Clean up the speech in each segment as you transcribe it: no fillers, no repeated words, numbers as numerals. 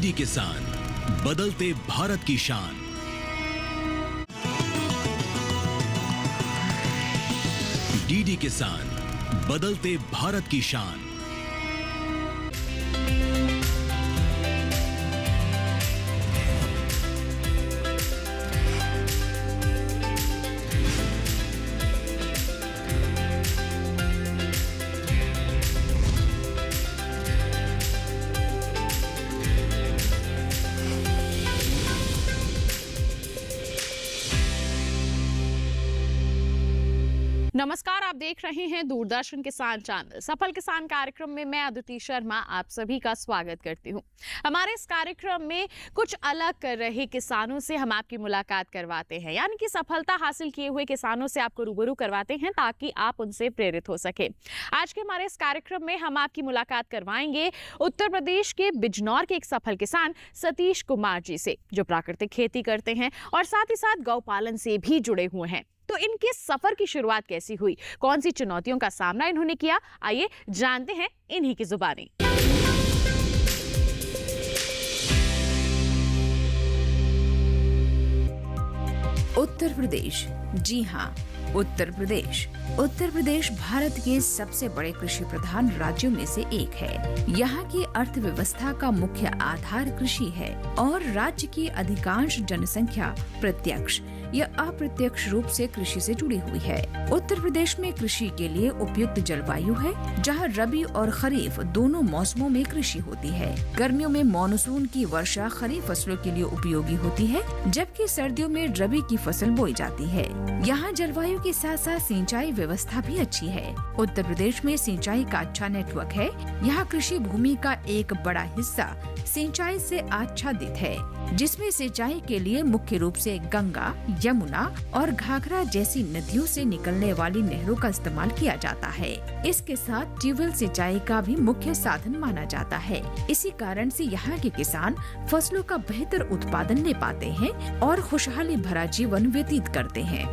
DD किसान, बदलते भारत की शान। डीडी किसान, बदलते भारत की शान। नमस्कार, आप देख रहे हैं दूरदर्शन किसान चैनल। सफल किसान कार्यक्रम में मैं अदिति शर्मा आप सभी का स्वागत करती हूं। हमारे इस कार्यक्रम में कुछ अलग कर रहे किसानों से हम आपकी मुलाकात करवाते हैं, यानी कि सफलता हासिल किए हुए किसानों से आपको रूबरू करवाते हैं ताकि आप उनसे प्रेरित हो सके। आज के हमारे इस कार्यक्रम में हम आपकी मुलाकात करवाएंगे उत्तर प्रदेश के बिजनौर के एक सफल किसान सतीश कुमार जी से, जो प्राकृतिक खेती करते हैं और साथ ही साथ गौपालन से भी जुड़े हुए हैं। तो इनके सफर की शुरुआत कैसी हुई, कौन सी चुनौतियों का सामना इन्होंने किया, आइए जानते हैं इन्हीं की जुबानी। उत्तर प्रदेश, जी हाँ, उत्तर प्रदेश। उत्तर प्रदेश भारत के सबसे बड़े कृषि प्रधान राज्यों में से एक है। यहाँ की अर्थव्यवस्था का मुख्य आधार कृषि है और राज्य की अधिकांश जनसंख्या प्रत्यक्ष या अप्रत्यक्ष रूप से कृषि से जुड़ी हुई है। उत्तर प्रदेश में कृषि के लिए उपयुक्त जलवायु है, जहाँ रबी और खरीफ दोनों मौसमों में कृषि होती है। गर्मियों में मानसून की वर्षा खरीफ फसलों के लिए उपयोगी होती है, जबकि सर्दियों में रबी की फसल बोई जाती है। यहाँ जलवायु के साथ साथ सिंचाई व्यवस्था भी अच्छी है। उत्तर प्रदेश में सिंचाई का अच्छा नेटवर्क है। यहाँ कृषि भूमि का एक बड़ा हिस्सा सिंचाई से आच्छादित है, जिसमें सिंचाई के लिए मुख्य रूप से गंगा, यमुना और घाघरा जैसी नदियों से निकलने वाली नहरों का इस्तेमाल किया जाता है। इसके साथ ट्यूबवेल सिंचाई का भी मुख्य साधन माना जाता है। इसी कारण से यहाँ के किसान फसलों का बेहतर उत्पादन ले पाते हैं और खुशहाली भरा जीवन व्यतीत करते हैं।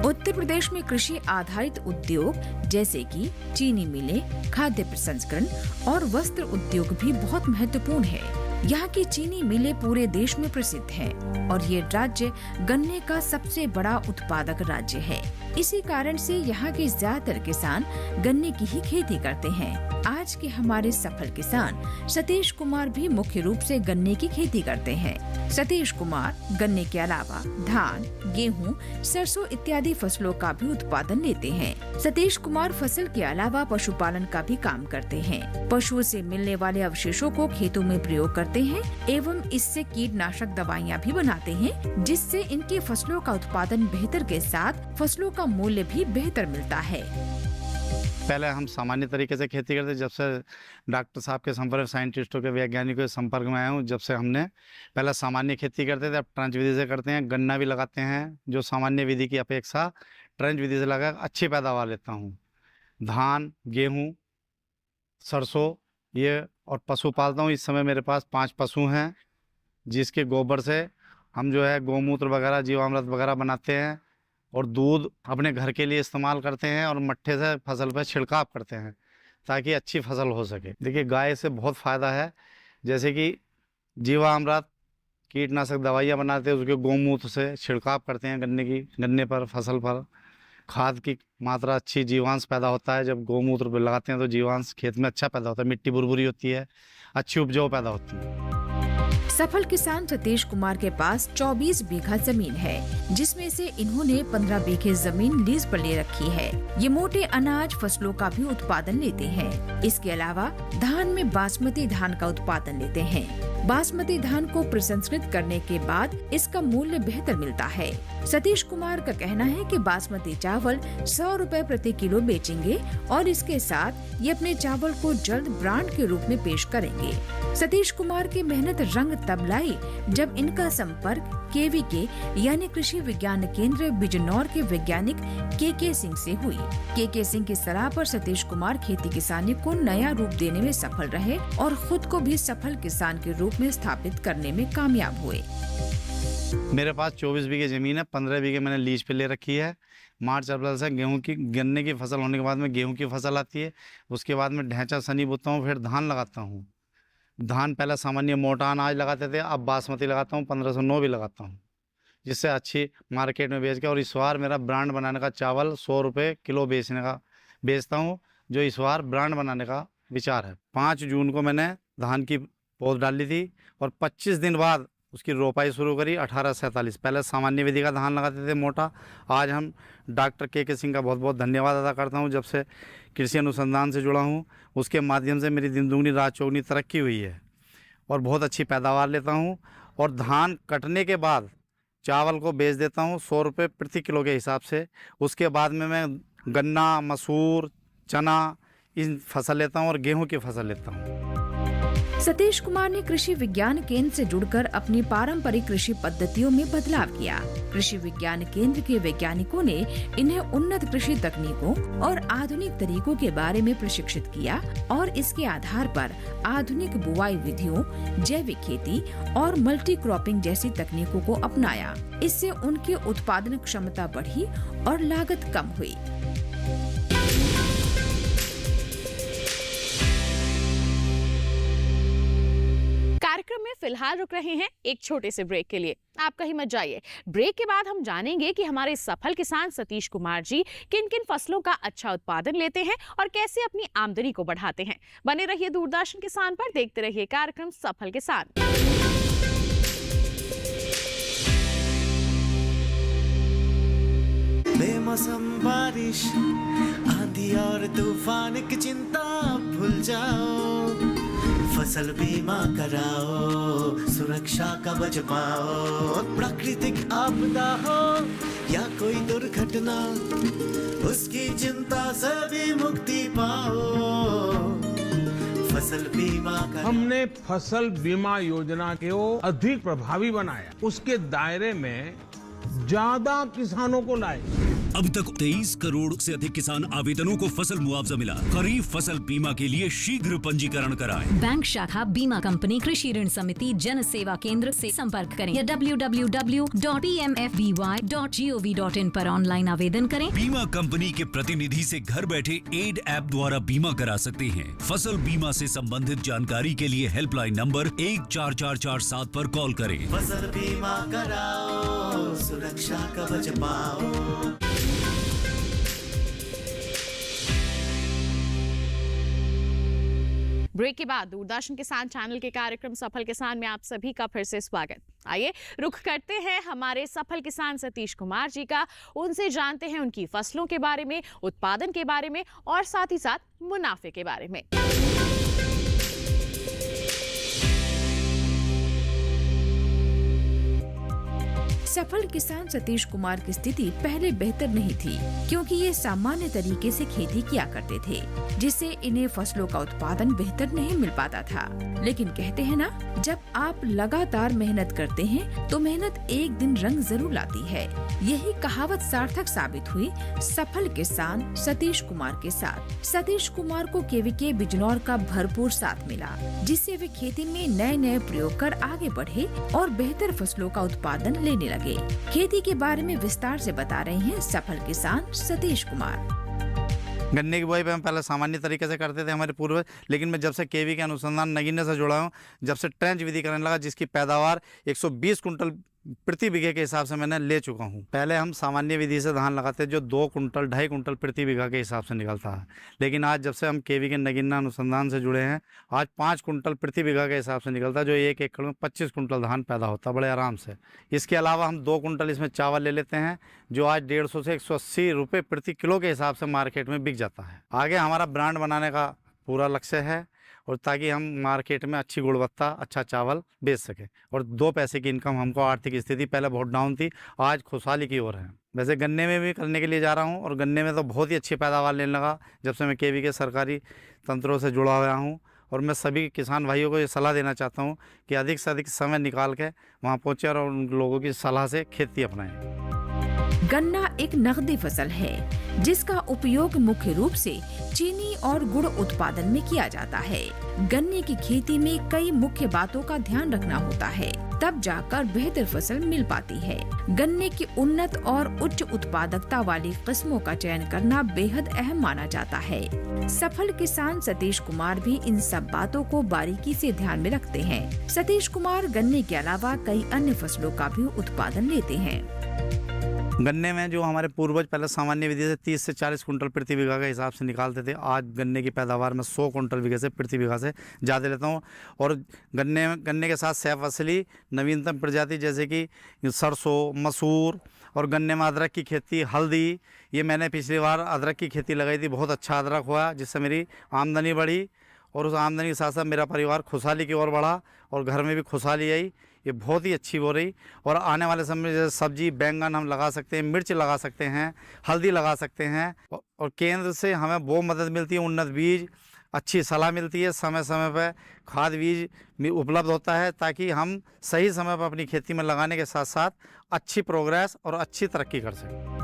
उत्तर प्रदेश में कृषि आधारित उद्योग जैसे कि चीनी मिलें, खाद्य प्रसंस्करण और वस्त्र उद्योग भी बहुत महत्वपूर्ण है। यहाँ की चीनी मिलें पूरे देश में प्रसिद्ध हैं और ये राज्य गन्ने का सबसे बड़ा उत्पादक राज्य है। इसी कारण से यहाँ के ज्यादातर किसान गन्ने की ही खेती करते हैं। आज के हमारे सफल किसान सतीश कुमार भी मुख्य रूप से गन्ने की खेती करते हैं। सतीश कुमार गन्ने के अलावा धान, गेहूं, सरसों इत्यादि फसलों का भी उत्पादन लेते हैं। सतीश कुमार फसल के अलावा पशुपालन का भी काम करते हैं। पशुओं से मिलने वाले अवशेषों को खेतों में प्रयोग करते हैं एवं इससे कीटनाशक दवाइयाँ भी बनाते हैं, जिससे इनकी फसलों का उत्पादन बेहतर के साथ फसलों का मूल्य भी बेहतर मिलता है। पहले हम सामान्य तरीके से खेती करते, जब से डॉक्टर साहब के संपर्क, साइंटिस्टों के, वैज्ञानिकों के संपर्क में आया हूँ, जब से हमने पहले सामान्य खेती करते थे, अब ट्रेंच विधि से करते हैं। गन्ना भी लगाते हैं, जो सामान्य विधि की अपेक्षा ट्रेंच विधि से लगा अच्छी पैदावार लेता हूँ। धान, गेहूँ, सरसों ये और पशु पालता हूँ। इस समय मेरे पास 5 पशु हैं, जिसके गोबर से हम जो है गौमूत्र वगैरह, जीवामृत वगैरह बनाते हैं और दूध अपने घर के लिए इस्तेमाल करते हैं और मट्ठे से फसल पर छिड़काव करते हैं ताकि अच्छी फसल हो सके। देखिए, गाय से बहुत फ़ायदा है, जैसे कि जीवामृत, कीटनाशक दवाइयाँ बनाते हैं, उसके गौमूत्र से छिड़काव करते हैं गन्ने पर, फसल पर। खाद की मात्रा अच्छी, जीवांश पैदा होता है। जब गौमूत्र पर लगाते हैं तो जीवांश खेत में अच्छा पैदा होता है, मिट्टी भुरभुरी होती है, अच्छी उपजाऊ पैदा होती है। सफल किसान सतीश कुमार के पास 24 बीघा जमीन है, जिसमें से इन्होंने 15 बीघे जमीन लीज पर ले रखी है। ये मोटे अनाज फसलों का भी उत्पादन लेते हैं। इसके अलावा धान में बासमती धान का उत्पादन लेते हैं। बासमती धान को प्रसंस्कृत करने के बाद इसका मूल्य बेहतर मिलता है। सतीश कुमार का कहना है कि बासमती चावल 100 रुपए प्रति किलो बेचेंगे और इसके साथ ये अपने चावल को जल्द ब्रांड के रूप में पेश करेंगे। सतीश कुमार की मेहनत रंग तब लाई जब इनका संपर्क केवीके यानी कृषि विज्ञान केंद्र बिजनौर के वैज्ञानिक के सिंह से हुई। के सिंह की सलाह पर सतीश कुमार खेती किसानी को नया रूप देने में सफल रहे और खुद को भी सफल किसान के रूप में स्थापित करने में कामयाब हुए। मेरे पास 24 बीघे ज़मीन है, 15 बीघे मैंने लीज पे ले रखी है। मार्च अप्रैल से गन्ने की फसल होने के बाद में गेहूं की फसल आती है, उसके बाद में ढैंचा सनी बोता हूँ, फिर धान लगाता हूँ। धान पहले सामान्य मोटा अनाज लगाते थे, अब बासमती लगाता हूँ, 1509 भी लगाता हूँ, जिससे अच्छी मार्केट में बेच के। और इस बार मेरा ब्रांड बनाने का चावल 100 रुपये किलो बेचता हूँ, जो इस बार ब्रांड बनाने का विचार है। 5 जून को मैंने धान की पौध डाली थी और 25 दिन बाद उसकी रोपाई शुरू करी 1847। पहले सामान्य विधि का धान लगाते थे मोटा। आज हम डॉक्टर के सिंह का बहुत बहुत धन्यवाद अदा करता हूँ। जब से कृषि अनुसंधान से जुड़ा हूँ, उसके माध्यम से मेरी दिन दुगनी रात चौगुनी तरक्की हुई है और बहुत अच्छी पैदावार लेता हूँ। और धान कटने के बाद चावल को बेच देता हूँ 100 रुपये प्रति किलो के हिसाब से। उसके बाद में मैं गन्ना, मसूर, चना इन फसल लेता हूँ और गेहूँ की फसल लेता हूँ। सतीश कुमार ने कृषि विज्ञान केंद्र से जुड़कर अपनी पारंपरिक कृषि पद्धतियों में बदलाव किया। कृषि विज्ञान केंद्र के वैज्ञानिकों ने इन्हें उन्नत कृषि तकनीकों और आधुनिक तरीकों के बारे में प्रशिक्षित किया और इसके आधार पर आधुनिक बुवाई विधियों, जैविक खेती और मल्टी क्रॉपिंग जैसी तकनीकों को अपनाया। इससे उनकी उत्पादन क्षमता बढ़ी और लागत कम हुई। कार्यक्रम में फिलहाल रुक रहे हैं एक छोटे से ब्रेक के लिए। आप कहीं मत जाइए। ब्रेक के बाद हम जानेंगे कि हमारे सफल किसान सतीश कुमार जी किन किन फसलों का अच्छा उत्पादन लेते हैं और कैसे अपनी आमदनी को बढ़ाते हैं। बने रहिए दूरदर्शन किसान पर, देखते रहिए कार्यक्रम सफल किसान। बेमौसम बारिश, आंधी और तूफान की चिंता भूल जाओ, फसल बीमा कराओ, सुरक्षा कवच पाओ। प्राकृतिक आपदा हो या कोई दुर्घटना, उसकी चिंता से भी मुक्ति पाओ। फसल बीमा कराओ। हमने फसल बीमा योजना को अधिक प्रभावी बनाया, उसके दायरे में ज्यादा किसानों को लाए। अब तक 23 करोड़ से अधिक किसान आवेदनों को फसल मुआवजा मिला। खरीफ फसल बीमा के लिए शीघ्र पंजीकरण कराएं। बैंक शाखा, बीमा कंपनी, कृषि ऋण समिति, जन सेवा केंद्र से संपर्क करें या www.pmfby.gov.in पर ऑनलाइन आवेदन करें। बीमा कंपनी के प्रतिनिधि से घर बैठे एड ऐप द्वारा बीमा करा सकते हैं। फसल बीमा से संबंधित जानकारी के लिए हेल्पलाइन नंबर 14447 पर कॉल करें। फसल बीमा कराओ, सुरक्षा कवच पाओ। ब्रेक के बाद दूरदर्शन किसान चैनल के कार्यक्रम सफल किसान में आप सभी का फिर से स्वागत। आइए रुख करते हैं हमारे सफल किसान सतीश कुमार जी का। उनसे जानते हैं उनकी फसलों के बारे में, उत्पादन के बारे में और साथ ही साथ मुनाफे के बारे में। सफल किसान सतीश कुमार की स्थिति पहले बेहतर नहीं थी, क्योंकि ये सामान्य तरीके से खेती किया करते थे, जिससे इन्हें फसलों का उत्पादन बेहतर नहीं मिल पाता था। लेकिन कहते हैं ना, जब आप लगातार मेहनत करते हैं तो मेहनत एक दिन रंग जरूर लाती है। यही कहावत सार्थक साबित हुई सफल किसान सतीश कुमार के साथ। सतीश कुमार को केवीके बिजनौर का भरपूर साथ मिला, जिससे वे खेती में नए नए प्रयोग कर आगे बढ़े और बेहतर फसलों का उत्पादन लेने लगे। खेती के बारे में विस्तार से बता रहे हैं सफल किसान सतीश कुमार। गन्ने की बुआई पे हम पहले सामान्य तरीके से करते थे हमारे पूर्वज, लेकिन मैं जब से केवी के अनुसंधान नगीने से जुड़ा हूँ, जब से ट्रेंच विधि करने लगा, जिसकी पैदावार 120 कुंटल प्रति बीघे के हिसाब से मैंने ले चुका हूँ। पहले हम सामान्य विधि से धान लगाते जो 2 कुंटल 2.5 कुंटल प्रति बीघा के हिसाब से निकलता है, लेकिन आज जब से हम केवी के नगीना अनुसंधान से जुड़े हैं, आज 5 कुंटल प्रति बीघा के हिसाब से निकलता है, जो 1 एकड़ में 25 कुंटल धान पैदा होता है बड़े आराम से। इसके अलावा हम 2 कुंटल इसमें चावल ले लेते हैं, जो आज 150 से 180 रुपये प्रति किलो के हिसाब से मार्केट में बिक जाता है। आगे हमारा ब्रांड बनाने का पूरा लक्ष्य है, और ताकि हम मार्केट में अच्छी गुणवत्ता, अच्छा चावल बेच सकें और 2 पैसे की इनकम। हमको आर्थिक स्थिति पहले बहुत डाउन थी, आज खुशहाली की ओर है। वैसे गन्ने में भी करने के लिए जा रहा हूं, और गन्ने में तो बहुत ही अच्छी पैदावार लेने लगा जब से मैं केवी के सरकारी तंत्रों से जुड़ा हुआ हूं। और मैं सभी किसान भाइयों को ये सलाह देना चाहता हूं कि अधिक से अधिक समय निकाल के वहाँ पहुँचे और उन लोगों की सलाह से खेती अपनाएं। गन्ना एक नकदी फसल है जिसका उपयोग मुख्य रूप से चीनी और गुड़ उत्पादन में किया जाता है। गन्ने की खेती में कई मुख्य बातों का ध्यान रखना होता है, तब जाकर बेहतर फसल मिल पाती है। गन्ने की उन्नत और उच्च उत्पादकता वाली किस्मों का चयन करना बेहद अहम माना जाता है। सफल किसान सतीश कुमार भी इन सब बातों को बारीकी से ध्यान में रखते हैं। सतीश कुमार गन्ने के अलावा कई अन्य फसलों का भी उत्पादन लेते हैं। गन्ने में जो हमारे पूर्वज पहले सामान्य विधि से 30 से 40 कुंटल प्रति बीघा के हिसाब से निकालते थे, आज गन्ने की पैदावार में 100 कुंटल बीघे से प्रति बीघा से ज़्यादा लेता हूँ। और गन्ने के साथ सह फसली नवीनतम प्रजाति जैसे कि सरसों, मसूर और गन्ने में अदरक की खेती, हल्दी, ये मैंने पिछली बार अदरक की खेती लगाई थी, बहुत अच्छा अदरक हुआ जिससे मेरी आमदनी बढ़ी और उस आमदनी के साथ साथ मेरा परिवार खुशहाली की ओर बढ़ा और घर में भी खुशहाली आई। ये बहुत ही अच्छी हो रही। और आने वाले समय में जैसे सब्जी, बैंगन हम लगा सकते हैं, मिर्च लगा सकते हैं, हल्दी लगा सकते हैं। और केंद्र से हमें बहुत मदद मिलती है, उन्नत बीज, अच्छी सलाह मिलती है, समय समय पर खाद बीज उपलब्ध होता है ताकि हम सही समय पर अपनी खेती में लगाने के साथ साथ अच्छी प्रोग्रेस और अच्छी तरक्की कर सकें।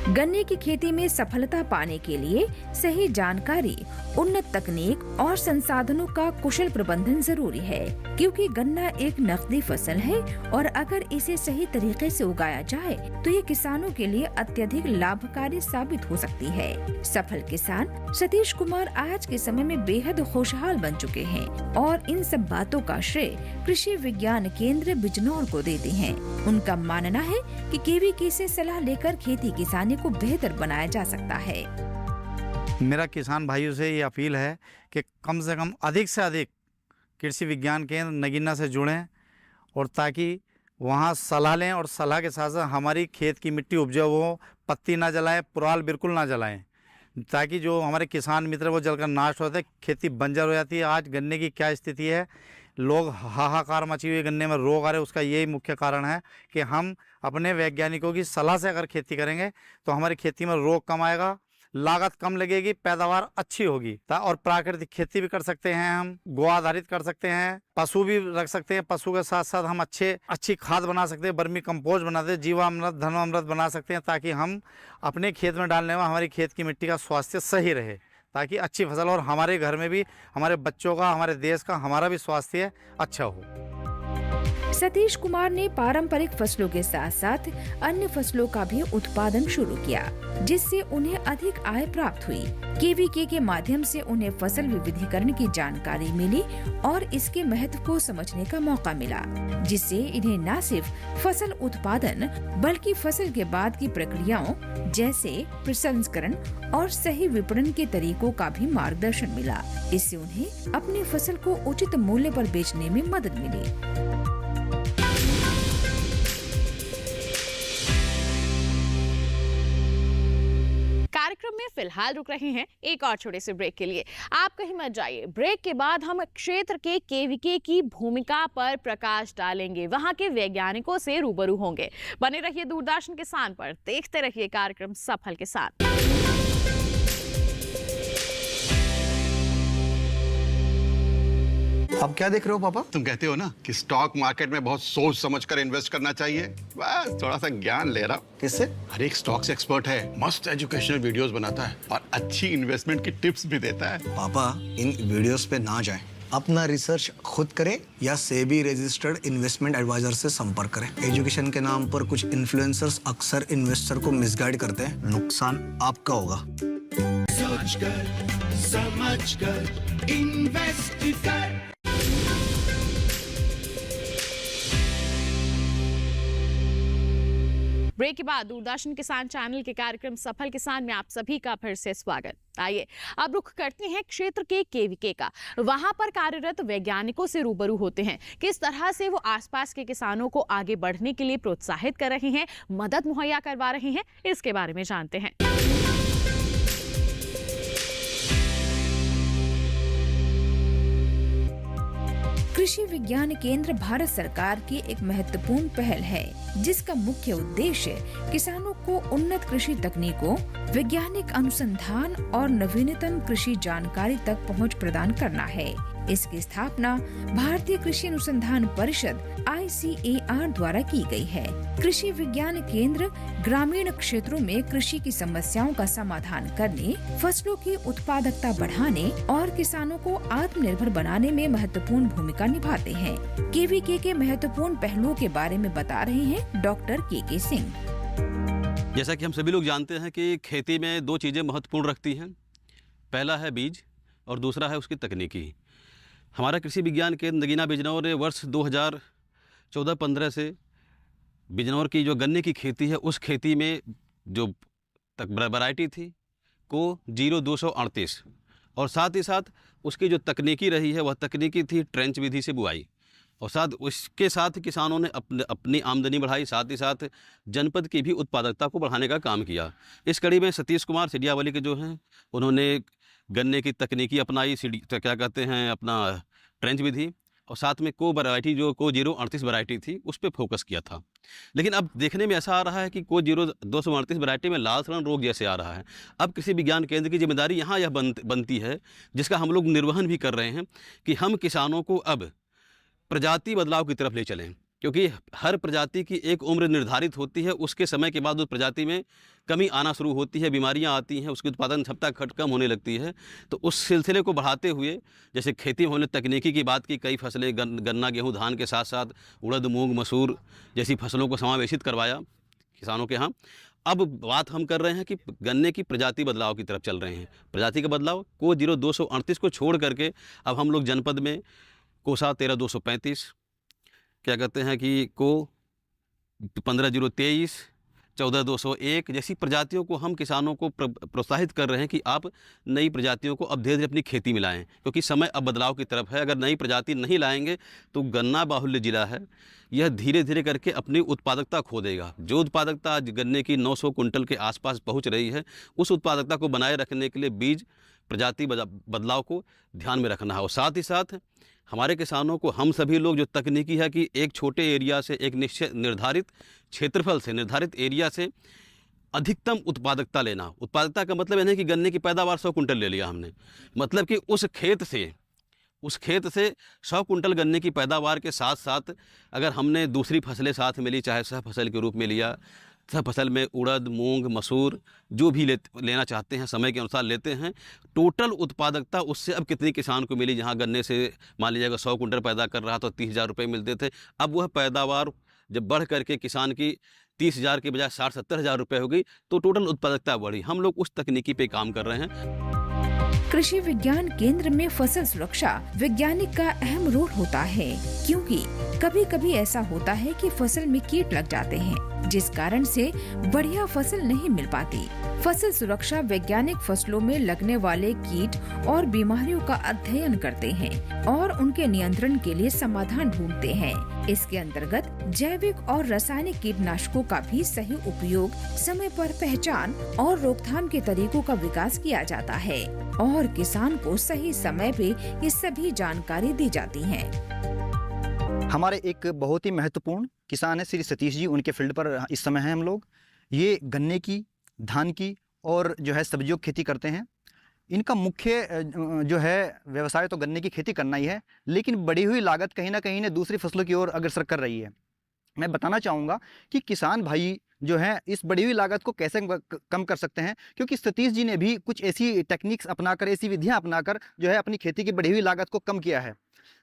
गन्ने की खेती में सफलता पाने के लिए सही जानकारी, उन्नत तकनीक और संसाधनों का कुशल प्रबंधन जरूरी है, क्योंकि गन्ना एक नकदी फसल है और अगर इसे सही तरीके से उगाया जाए तो ये किसानों के लिए अत्यधिक लाभकारी साबित हो सकती है। सफल किसान सतीश कुमार आज के समय में बेहद खुशहाल बन चुके हैं और इन सब बातों का श्रेय कृषि विज्ञान केंद्र बिजनौर को देते हैं। उनका मानना है कि केवीके से सलाह लेकर खेती किसानी को बेहतर बनाया जा सकता है। मेरा किसान भाइयों से ये अपील है कि कम से कम अधिक से अधिक कृषि विज्ञान केंद्र नगीना से जुड़ें और ताकि वहाँ सलाह लें और सलाह के साथ साथ हमारी खेत की मिट्टी उपजाऊ हो, पत्ती ना जलाएं, पुराल बिल्कुल ना जलाएं, ताकि जो हमारे किसान मित्र वो जलकर नाश होते, खेती बंजर हो जाती है। आज गन्ने की क्या स्थिति है, लोग हाहाकार मची हुई, गन्ने में रोग आ रहे, उसका यही मुख्य कारण है कि हम अपने वैज्ञानिकों की सलाह से अगर खेती करेंगे तो हमारी खेती में रोग कम आएगा, लागत कम लगेगी, पैदावार अच्छी होगी। और प्राकृतिक खेती भी कर सकते हैं, हम गो आधारित कर सकते हैं, पशु भी रख सकते हैं, पशु के साथ साथ हम अच्छी खाद बना सकते हैं, वर्मी कंपोस्ट बनाते हैं, जीवामृत, धर्मामृत बना सकते हैं, ताकि हम अपने खेत में डालने में हमारी खेत की मिट्टी का स्वास्थ्य सही रहे, ताकि अच्छी फसल और हमारे घर में भी हमारे बच्चों का, हमारे देश का, हमारा भी स्वास्थ्य अच्छा हो। सतीश कुमार ने पारंपरिक फसलों के साथ साथ अन्य फसलों का भी उत्पादन शुरू किया, जिससे उन्हें अधिक आय प्राप्त हुई। केवीके के माध्यम से उन्हें फसल विविधीकरण की जानकारी मिली और इसके महत्व को समझने का मौका मिला, जिससे इन्हें न सिर्फ फसल उत्पादन बल्कि फसल के बाद की प्रक्रियाओं जैसे प्रसंस्करण और सही विपणन के तरीकों का भी मार्गदर्शन मिला। इससे उन्हें अपनी फसल को उचित मूल्य पर बेचने में मदद मिली। कार्यक्रम में फिलहाल रुक रहे हैं एक और छोटे से ब्रेक के लिए। आप कहीं मत जाइए। ब्रेक के बाद हम क्षेत्र के केवीके की भूमिका पर प्रकाश डालेंगे, वहां के वैज्ञानिकों से रूबरू होंगे। बने रहिए दूरदर्शन किसान पर, देखते रहिए कार्यक्रम सफल किसान। अब क्या देख रहे हो पापा? तुम कहते हो ना कि स्टॉक मार्केट में बहुत सोच समझकर इन्वेस्ट करना चाहिए, बस थोड़ा सा ज्ञान ले रहा हूं। किससे? हर एक स्टॉक्स एक्सपर्ट है, मस्त एजुकेशनल वीडियोस बनाता है और अच्छी इन्वेस्टमेंट की टिप्स भी देता है। पापा इन वीडियोस पे ना जाएं, अपना रिसर्च खुद करें या सेबी रजिस्टर्ड इन्वेस्टमेंट एडवाइजर से संपर्क करें। एजुकेशन के नाम पर कुछ इन्फ्लुएंसर्स अक्सर इन्वेस्टर को मिसगाइड करते हैं, नुकसान आपका होगा। सोच कर समझ कर इन्वेस्ट कर। ब्रेक के बाद दूरदर्शन किसान चैनल के कार्यक्रम सफल किसान में आप सभी का फिर से स्वागत। आइए अब रुख करते हैं क्षेत्र के केवीके का। वहां पर कार्यरत वैज्ञानिकों से रूबरू होते हैं, किस तरह से वो आसपास के किसानों को आगे बढ़ने के लिए प्रोत्साहित कर रहे हैं, मदद मुहैया करवा रहे हैं, इसके बारे में जानते हैं। कृषि विज्ञान केंद्र भारत सरकार की एक महत्वपूर्ण पहल है, जिसका मुख्य उद्देश्य किसानों को उन्नत कृषि तकनीकों, वैज्ञानिक अनुसंधान और नवीनतम कृषि जानकारी तक पहुंच प्रदान करना है। इसकी स्थापना भारतीय कृषि अनुसंधान परिषद ICAR द्वारा की गई है। कृषि विज्ञान केंद्र ग्रामीण क्षेत्रों में कृषि की समस्याओं का समाधान करने, फसलों की उत्पादकता बढ़ाने और किसानों को आत्मनिर्भर बनाने में महत्वपूर्ण भूमिका निभाते हैं। KVK के महत्वपूर्ण पहलुओं के बारे में बता रहे हैं डॉक्टर KK सिंह। जैसा कि हम सभी लोग जानते हैं कि खेती में दो चीज़ें महत्वपूर्ण रखती हैं। पहला है बीज और दूसरा है उसकी तकनीकी। हमारा कृषि विज्ञान केंद्र नगीना बिजनौर ने वर्ष 2014-15 से बिजनौर की जो गन्ने की खेती है उस खेती में जो वैरायटी थी को 0238 और साथ ही साथ उसकी जो तकनीकी रही है वह तकनीकी थी ट्रेंच विधि से बुआई, और साथ उसके साथ किसानों ने अपनी आमदनी बढ़ाई, साथ ही साथ जनपद की भी उत्पादकता को बढ़ाने का काम किया। इस कड़ी में सतीश कुमार सिडियावली के जो हैं उन्होंने गन्ने की तकनीकी अपनाई, क्या कहते हैं अपना ट्रेंच विधि, और साथ में को वैरायटी जो को 038 वैरायटी थी उस पर फोकस किया था। लेकिन अब देखने में ऐसा आ रहा है कि को 0238 वैरायटी में लाल सड़न रोग जैसे आ रहा है। अब कृषि विज्ञान केंद्र की जिम्मेदारी यहाँ यह बनती है, जिसका हम लोग निर्वहन भी कर रहे हैं, कि हम किसानों को अब प्रजाति बदलाव की तरफ ले चलें, क्योंकि हर प्रजाति की एक उम्र निर्धारित होती है। उसके समय के बाद उस प्रजाति में कमी आना शुरू होती है, बीमारियां आती हैं, उसकी उत्पादन क्षमता कम होने लगती है। तो उस सिलसिले को बढ़ाते हुए जैसे खेती में होने तकनीकी की बात की, कई फसलें गन्ना, गेहूं, धान के साथ साथ उड़द, मूंग, मसूर जैसी फसलों को समावेशित करवाया किसानों के यहाँ। अब बात हम कर रहे हैं कि गन्ने की प्रजाति बदलाव की तरफ चल रहे हैं। प्रजाति का बदलाव को 0238 को छोड़ करके अब हम लोग जनपद में कोसा 13235, क्या कहते हैं कि को 15023, 14201 जैसी प्रजातियों को हम किसानों को प्रोत्साहित कर रहे हैं कि आप नई प्रजातियों को अब धीरे धीरे अपनी खेती में लाएँ, क्योंकि समय अब बदलाव की तरफ है। अगर नई प्रजाति नहीं लाएंगे तो गन्ना बाहुल्य जिला है, यह धीरे धीरे करके अपनी उत्पादकता खो देगा। जो उत्पादकता आज गन्ने की 900 कुंटल के आसपास पहुंच रही है, उस उत्पादकता को बनाए रखने के लिए बीज प्रजाति बदलाव को ध्यान में रखना है। और साथ ही साथ हमारे किसानों को हम सभी लोग जो तकनीकी है कि एक छोटे एरिया से, एक निश्चित निर्धारित क्षेत्रफल से, निर्धारित एरिया से अधिकतम उत्पादकता लेना। उत्पादकता का मतलब यह नहीं कि गन्ने की पैदावार 100 कुंटल ले लिया हमने, मतलब कि उस खेत से 100 कुंटल गन्ने की पैदावार के साथ साथ अगर हमने दूसरी फसलें साथ में ली, चाहे सह फसल के रूप में लिया, सह फसल में उड़द, मूंग, मसूर जो भी लेना चाहते हैं समय के अनुसार लेते हैं, टोटल उत्पादकता उससे अब कितनी किसान को मिली। जहां गन्ने से मान लीजिएगा 100 कुंटल पैदा कर रहा तो 30,000 रुपये मिलते थे, अब वह पैदावार जब बढ़ करके किसान की 30,000 के बजाय 60-70,000 रुपये हो गई, तो टोटल उत्पादकता बढ़ी। हम लोग उस तकनीकी पे काम कर रहे हैं। कृषि विज्ञान केंद्र में फसल सुरक्षा वैज्ञानिक का अहम रोल होता है, क्योंकि कभी कभी ऐसा होता है कि फसल में कीट लग जाते हैं, जिस कारण से बढ़िया फसल नहीं मिल पाती। फसल सुरक्षा वैज्ञानिक फसलों में लगने वाले कीट और बीमारियों का अध्ययन करते हैं और उनके नियंत्रण के लिए समाधान ढूंढते हैं। इसके अंतर्गत जैविक और रासायनिक कीटनाशकों का भी सही उपयोग, समय पर पहचान और रोकथाम के तरीकों का विकास किया जाता है और किसान को सही समय पे ये सभी जानकारी दी जाती है। हमारे एक बहुत ही महत्वपूर्ण किसान है श्री सतीश जी, उनके फील्ड पर इस समय हैं हम लोग। ये गन्ने की, धान की और जो है सब्जियों की खेती करते हैं। इनका मुख्य जो है व्यवसाय तो गन्ने की खेती करना ही है, लेकिन बढ़ी हुई लागत कहीं ना कहीं दूसरी फसलों की ओर अग्रसर कर रही है। मैं बताना चाहूँगा कि किसान भाई जो है इस बढ़ी हुई लागत को कैसे कम कर सकते हैं, क्योंकि सतीश जी ने भी कुछ ऐसी टेक्निक्स अपनाकर, ऐसी विधियां अपनाकर जो है अपनी खेती की बढ़ी हुई लागत को कम किया है।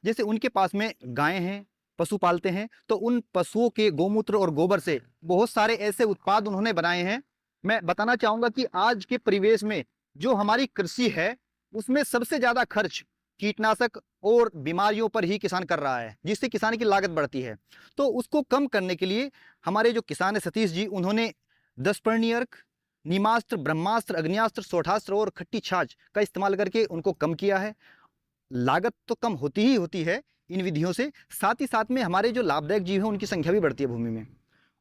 जैसे उनके पास में गायें हैं, पशु पालते हैं, तो उन पशुओं के गोमूत्र और गोबर से बहुत सारे ऐसे उत्पाद उन्होंने बनाए हैं। मैं बताना चाहूँगा कि आज के परिवेश में जो हमारी कृषि है उसमें सबसे ज़्यादा खर्च कीटनाशक और बीमारियों पर ही किसान कर रहा है, जिससे किसान की लागत बढ़ती है। तो उसको कम करने के लिए हमारे जो किसान है सतीश जी, उन्होंने 10 पर्णी अर्क, नीमास्त्र, ब्रह्मास्त्र, अग्नियास्त्र, सोठास्त्र और खट्टी छाछ का इस्तेमाल करके उनको कम किया है। लागत तो कम होती ही होती है इन विधियों से, साथ ही साथ में हमारे जो लाभदायक जीव हैं उनकी संख्या भी बढ़ती है भूमि में,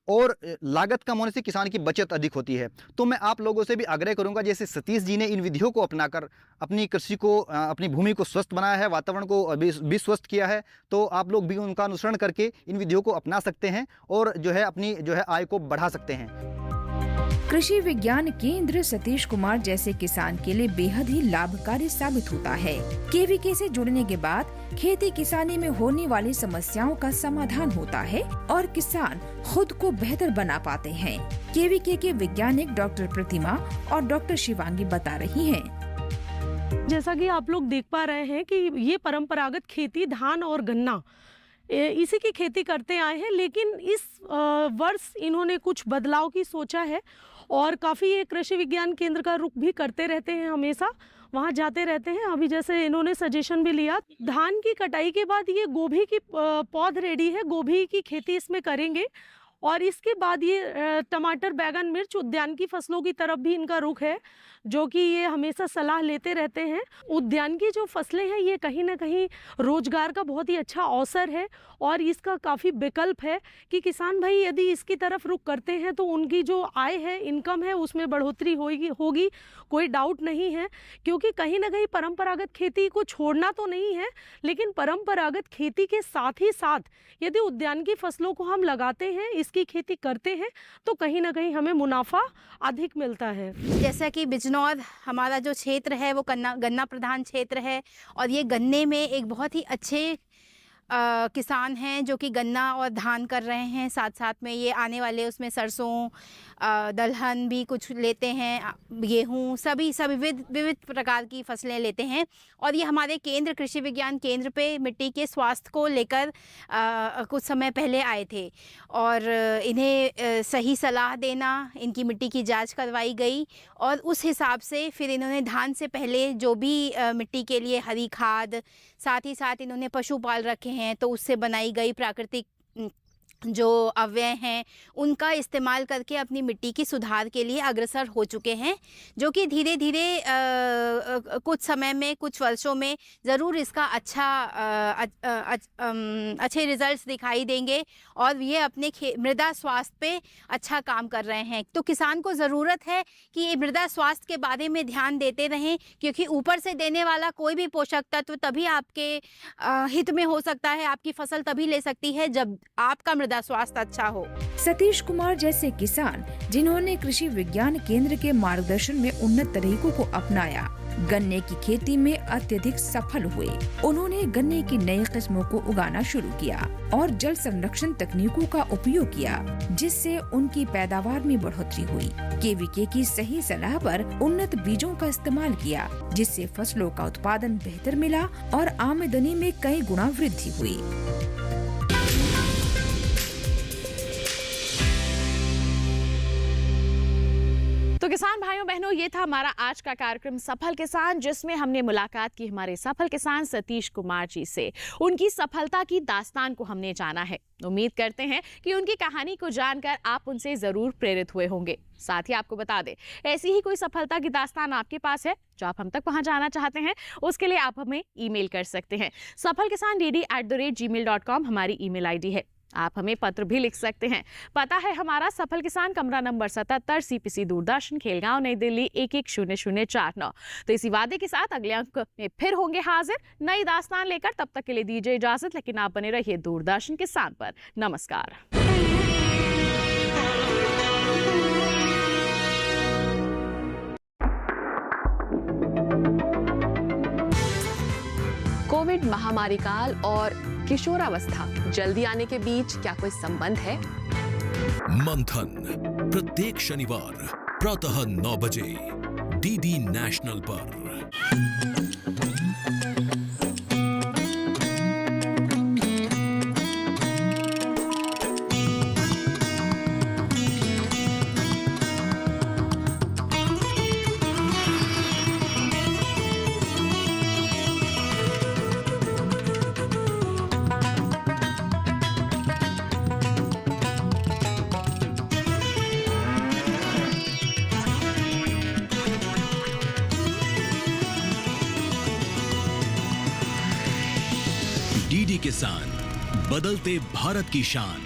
और लागत कम होने से किसान की बचत अधिक होती है। तो मैं आप लोगों से भी आग्रह करूंगा, जैसे सतीश जी ने इन विधियों को अपनाकर अपनी कृषि को, अपनी भूमि को स्वस्थ बनाया है, वातावरण को भी स्वस्थ किया है, तो आप लोग भी उनका अनुसरण करके इन विधियों को अपना सकते हैं और जो है अपनी जो है आय को बढ़ा सकते हैं। कृषि विज्ञान केंद्र सतीश कुमार जैसे किसान के लिए बेहद ही लाभकारी साबित होता है। केवीके से जुड़ने के बाद खेती किसानी में होने वाली समस्याओं का समाधान होता है और किसान खुद को बेहतर बना पाते हैं। केवीके के वैज्ञानिक डॉक्टर प्रतिमा और डॉक्टर शिवांगी बता रही हैं। जैसा कि आप लोग देख पा रहे हैं कि ये परंपरागत खेती धान और गन्ना इसी की खेती करते आए हैं, लेकिन इस वर्ष इन्होंने कुछ बदलाव की सोचा है और काफ़ी ये कृषि विज्ञान केंद्र का रुख भी करते रहते हैं, हमेशा वहाँ जाते रहते हैं। अभी जैसे इन्होंने सजेशन भी लिया, धान की कटाई के बाद ये गोभी की पौध रेडी है, गोभी की खेती इसमें करेंगे और इसके बाद ये टमाटर, बैगन, मिर्च, उद्यान की फसलों की तरफ भी इनका रुख है, जो कि ये हमेशा सलाह लेते रहते हैं। उद्यान की जो फसलें हैं ये कहीं ना कहीं रोजगार का बहुत ही अच्छा अवसर है और इसका काफ़ी विकल्प है कि किसान भाई यदि इसकी तरफ रुख करते हैं तो उनकी जो आय है, इनकम है, उसमें बढ़ोतरी होगी, कोई डाउट नहीं है। क्योंकि कहीं ना कहीं परंपरागत खेती को छोड़ना तो नहीं है, लेकिन परंपरागत खेती के साथ ही साथ यदि उद्यान की फसलों को हम लगाते हैं, इसकी खेती करते हैं, तो कहीं ना कहीं हमें मुनाफा अधिक मिलता है। जैसा कि बिजनौर हमारा जो क्षेत्र है वो गन्ना प्रधान क्षेत्र है और ये गन्ने में एक बहुत ही अच्छे किसान हैं जो कि गन्ना और धान कर रहे हैं, साथ साथ में ये आने वाले उसमें सरसों, दलहन भी कुछ लेते हैं, गेहूँ, सभी विविध प्रकार की फसलें लेते हैं। और ये हमारे केंद्र, कृषि विज्ञान केंद्र पे मिट्टी के स्वास्थ्य को लेकर कुछ समय पहले आए थे और इन्हें सही सलाह देना, इनकी मिट्टी की जांच करवाई गई और उस हिसाब से फिर इन्होंने धान से पहले जो भी मिट्टी के लिए हरी खाद, साथ ही साथ इन्होंने पशु पाल रखे हैं तो उससे बनाई गई प्राकृतिक जो अव्यय हैं उनका इस्तेमाल करके अपनी मिट्टी की सुधार के लिए अग्रसर हो चुके हैं, जो कि धीरे धीरे कुछ समय में, कुछ वर्षों में ज़रूर इसका अच्छे रिजल्ट्स दिखाई देंगे और ये अपने मृदा स्वास्थ्य पे अच्छा काम कर रहे हैं। तो किसान को ज़रूरत है कि मृदा स्वास्थ्य के बारे में ध्यान देते रहें, क्योंकि ऊपर से देने वाला कोई भी पोषक तत्व तभी आपके हित में हो सकता है, आपकी फसल तभी ले सकती है जब आपका मृदा स्वास्थ्य अच्छा हो। सतीश कुमार जैसे किसान जिन्होंने कृषि विज्ञान केंद्र के मार्गदर्शन में उन्नत तरीकों को अपनाया, गन्ने की खेती में अत्यधिक सफल हुए। उन्होंने गन्ने की नई किस्मों को उगाना शुरू किया और जल संरक्षण तकनीकों का उपयोग किया, जिससे उनकी पैदावार में बढ़ोतरी हुई। केवीके की सही सलाह पर उन्नत बीजों का इस्तेमाल किया, जिससे फसलों का उत्पादन बेहतर मिला और आमदनी में कई गुना वृद्धि हुई। तो किसान भाइयों बहनों, ये था हमारा आज का कार्यक्रम सफल किसान, जिसमें हमने मुलाकात की हमारे सफल किसान सतीश कुमार जी से। उनकी सफलता की दास्तान को हमने जाना है। उम्मीद करते हैं कि उनकी कहानी को जानकर आप उनसे जरूर प्रेरित हुए होंगे। साथ ही आपको बता दें, ऐसी ही कोई सफलता की दास्तान आपके पास है जो आप हम तक पहुंचाना चाहते हैं, उसके लिए आप हमें ईमेल कर सकते हैं। safalkisandd@gmail.com हमारी ईमेल आईडी है। आप हमें पत्र भी लिख सकते हैं। पता है हमारा सफल किसान, कमरा नंबर 77, CPC दूरदर्शन, खेलगांव, नई दिल्ली 110049। तो इसी वादे के साथ अगले अंक में फिर होंगे हाजिर नई दास्तान लेकर। तब तक के लिए दीजिए इजाजत, लेकिन आप बने रहिए दूरदर्शन किसान पर। नमस्कार। कोविड महामारी काल और किशोरावस्था जल्दी आने के बीच क्या कोई संबंध है? मंथन प्रत्येक शनिवार प्रातः 9 बजे DD नेशनल पर। DD किसान, बदलते भारत की शान।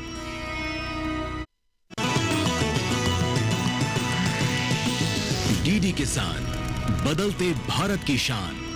DD किसान, बदलते भारत की शान।